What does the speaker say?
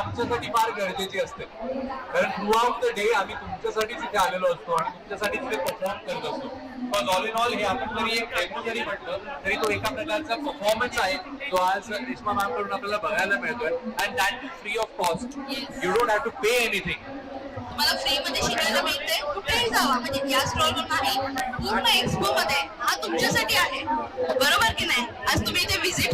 आमच्यासाठी फार गरजेची असते, कारण थ्रू आउट द डे आम्ही तुमच्यासाठी तिथे आलेलो असतो आणि तुमच्यासाठी तिथे परफॉर्म करत असतो. पण ऑल इन ऑल हे आपण जरी एक डेमो जरी म्हटलं तरी तो एका प्रकारचा परफॉर्मन्स आहे जो आज रेश्मा मॅम कडून आपल्याला बघायला मिळतोय. And that free of cost. You don't have to pay anything. तुम्हाला फ्री मध्ये शिकायला मिळते, कुठेही जावा, म्हणजे या स्टॉलवर नाही, पूर्ण एक्सपो मध्ये हा तुमच्यासाठी आहे, बरोबर की नाही? आज तुम्ही इथे व्हिजिट